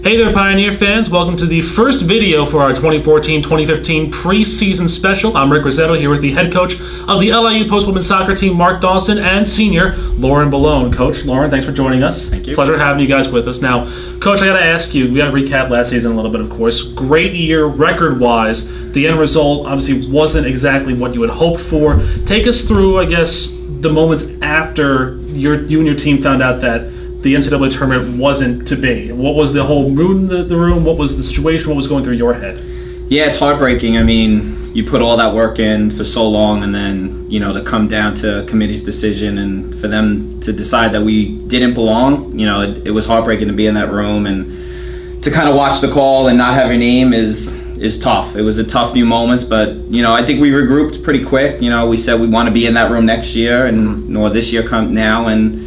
Hey there, Pioneer fans. Welcome to the first video for our 2014-2015 preseason special. I'm Rick Rissetto here with the head coach of the LIU post-women's soccer team, Mark Dawson, and senior Lauren Bellone. Coach, Lauren, thanks for joining us. Thank you. Pleasure having you guys with us. Now, Coach, I got to ask you, we got to recap last season a little bit, of course. Great year record-wise. The end result obviously wasn't exactly what you had hoped for. Take us through, I guess, the moments after you and your team found out that the NCAA tournament wasn't to be. What was the whole mood in the room? What was the situation? What was going through your head? Yeah, it's heartbreaking. I mean, you put all that work in for so long, and then, to come down to committee's decision and for them to decide that we didn't belong, it was heartbreaking to be in that room and to kind of watch the call and not have your name is tough. It was a tough few moments, but, I think we regrouped pretty quick. We said we want to be in that room next year or this year come now and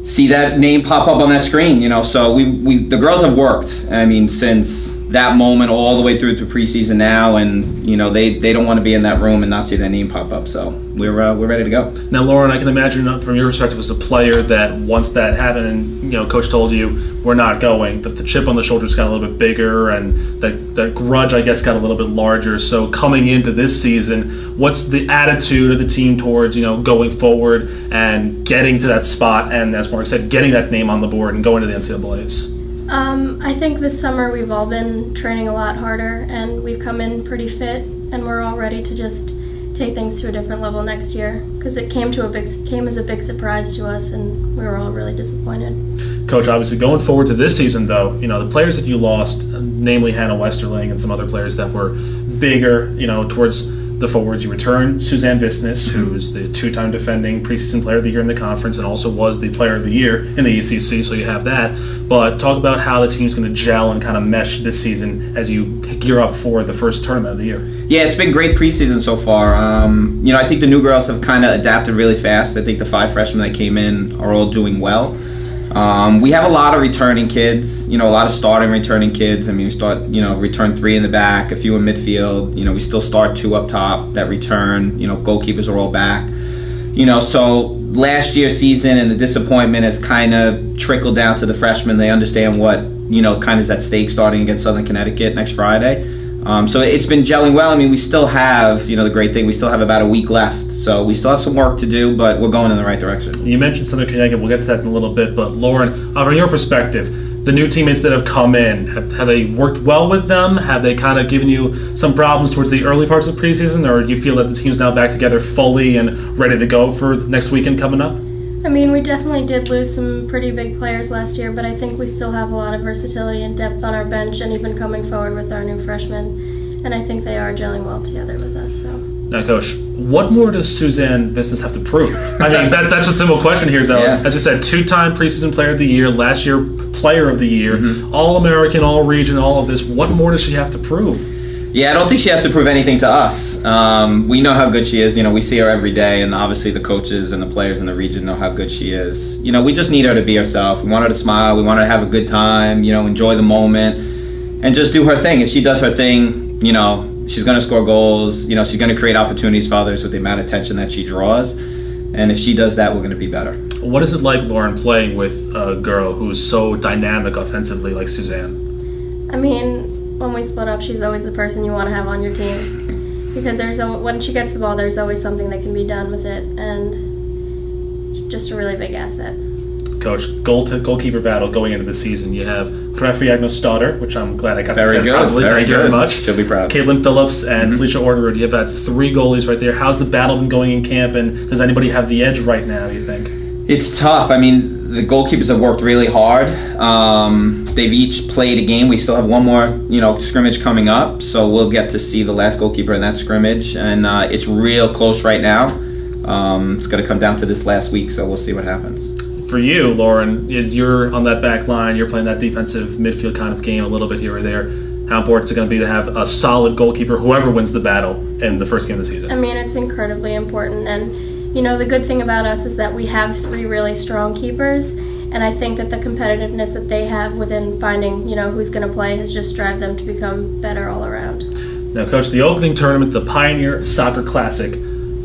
see that name pop up on that screen, so the girls have worked, I mean, since that moment all the way through to preseason now, and they don't want to be in that room and not see their name pop up, so we're ready to go. Now, Lauren, I can imagine from your perspective as a player that once that happened and coach told you we're not going, that the chip on the shoulders got a little bit bigger and that grudge, I guess, got a little bit larger. So coming into this season, what's the attitude of the team towards going forward and getting to that spot and, as Mark said, getting that name on the board and going to the NCAAs? I think this summer we've all been training a lot harder, and we've come in pretty fit, and we're all ready to just take things to a different level next year, because it came as a big surprise to us, and we were all really disappointed. Coach, obviously going forward to this season, though, the players that you lost, namely Hannah Westerling and some other players that were bigger, towards the forwards, you returned Suzanne Visnes, who's the two-time defending preseason player of the year in the conference and also was the player of the year in the ECC, so you have that. But talk about how the team's going to gel and kind of mesh this season as you gear up for the first tournament of the year. Yeah, it's been great preseason so far. I think the new girls have kind of adapted really fast. I think the 5 freshmen that came in are all doing well. We have a lot of returning kids, a lot of starting returning kids. I mean, we start, return 3 in the back, a few in midfield. We still start 2 up top that return. Goalkeepers are all back. So last year's season and the disappointment has kind of trickled down to the freshmen. They understand what, kind of is at stake starting against Southern Connecticut next Friday. So it's been gelling well. I mean, we still have, the great thing, we still have about a week left. So we still have some work to do, but we're going in the right direction. You mentioned Southern Connecticut. We'll get to that in a little bit. But Lauren, from your perspective, the new teammates that have come in, have they worked well with them? Have they kind of given you some problems towards the early parts of preseason? Or do you feel that the team's now back together fully and ready to go for next weekend coming up? I mean, we definitely did lose some pretty big players last year, but I think we still have a lot of versatility and depth on our bench and even coming forward with our new freshmen. And I think they are gelling well together with us. So. Now, Coach, what more does Suzanne Visnes have to prove? I mean, that's a simple question here, though. Yeah. As you said, 2-time preseason player of the year, last year player of the year, All-American, All-Region, all of this. What more does she have to prove? Yeah, I don't think she has to prove anything to us. We know how good she is. We see her every day, and obviously the coaches and the players in the region know how good she is. We just need her to be herself. We want her to smile. We want her to have a good time, enjoy the moment, and just do her thing. If she does her thing, she's going to score goals. She's going to create opportunities for others with the amount of attention that she draws. And if she does that, we're going to be better. What is it like, Lauren, playing with a girl who's so dynamic offensively like Suzanne? I mean, when we split up, she's always the person you want to have on your team. Because when she gets the ball, there's always something that can be done with it. And she's just a really big asset. Coach, goalkeeper battle going into the season. You have Agnos Stoddard, which I'm glad I got to say proudly. Thank you very much. She'll be proud. Caitlin Phillips and Felicia Orderud. You've had 3 goalies right there. How's the battle been going in camp, and does anybody have the edge right now, you think? It's tough. I mean, the goalkeepers have worked really hard. They've each played a game. We still have one more, scrimmage coming up, so we'll get to see the last goalkeeper in that scrimmage, and it's real close right now. It's going to come down to this last week, so we'll see what happens. For you, Lauren, you're on that back line. You're playing that defensive midfield kind of game a little bit here or there. How important is it going to be to have a solid goalkeeper, whoever wins the battle, in the first game of the season? I mean, it's incredibly important. And, the good thing about us is that we have 3 really strong keepers. And I think that the competitiveness that they have within finding, who's going to play has just driven them to become better all around. Now, Coach, the opening tournament, the Pioneer Soccer Classic,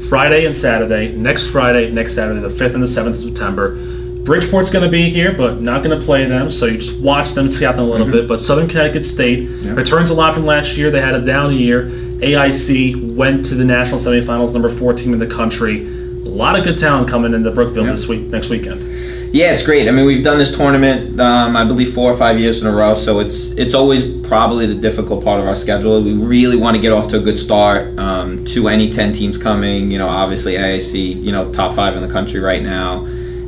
Friday and Saturday, next Friday, next Saturday, the 5th and the 7th of September. Bridgeport's going to be here, but not going to play them, so you just watch them, scout them a little bit. But Southern Connecticut State returns a lot from last year. They had a down year. AIC went to the national semifinals, number 4 team in the country. A lot of good talent coming into Brookville next weekend. Yeah, it's great. I mean, we've done this tournament, I believe, 4 or 5 years in a row, so it's always probably the difficult part of our schedule. We really want to get off to a good start. To any 10 teams coming, obviously AIC, top 5 in the country right now.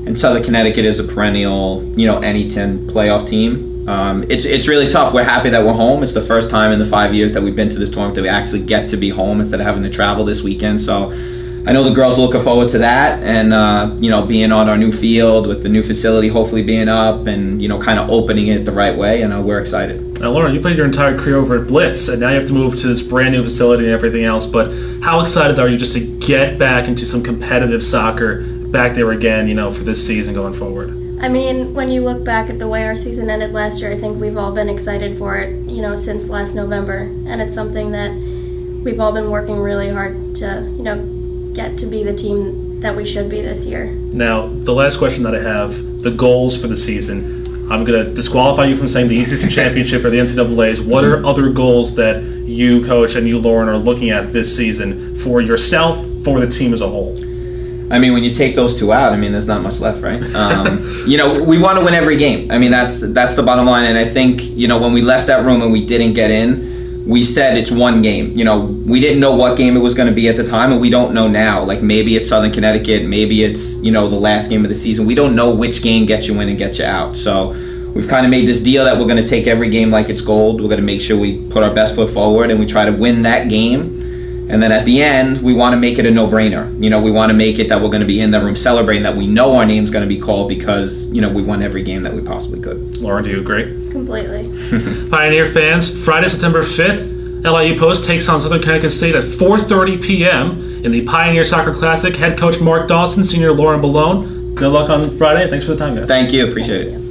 And Southern Connecticut is a perennial, any 10 playoff team. It's really tough. We're happy that we're home. It's the first time in the 5 years that we've been to this tournament that we actually get to be home instead of having to travel this weekend. So I know the girls are looking forward to that, and being on our new field with the new facility hopefully being up, and kind of opening it the right way. And we're excited. Now, Lauren, you played your entire career over at Blitz, and now you have to move to this brand new facility and everything else. But how excited are you just to get back into some competitive soccer back there again? For this season going forward. I mean, when you look back at the way our season ended last year, I think we've all been excited for it, since last November, and it's something that we've all been working really hard to, get to be the team that we should be this year. Now, the last question that I have, the goals for the season. I'm going to disqualify you from saying the ECC Championship or the NCAAs. What are other goals that you, Coach, and you, Lauren, are looking at this season for yourself, for the team as a whole? I mean, when you take those two out, there's not much left, right? We want to win every game. That's the bottom line. And I think, when we left that room and we didn't get in, we said it's one game. We didn't know what game it was going to be at the time, and we don't know now. Like, maybe it's Southern Connecticut, maybe it's, the last game of the season. We don't know which game gets you in and gets you out. So we've kind of made this deal that we're going to take every game like it's gold. We're going to make sure we put our best foot forward and we try to win that game. And then at the end, we want to make it a no-brainer. We want to make it that we're going to be in that room celebrating that we know our name's going to be called because, we won every game that we possibly could. Lauren, do you agree? Completely. Pioneer fans, Friday, September 5th, LIU Post takes on Southern Connecticut State at 4:30 p.m. in the Pioneer Soccer Classic. Head coach Mark Dawson, senior Lauren Bellone. Good luck on Friday. Thanks for the time, guys. Thank you. Appreciate it.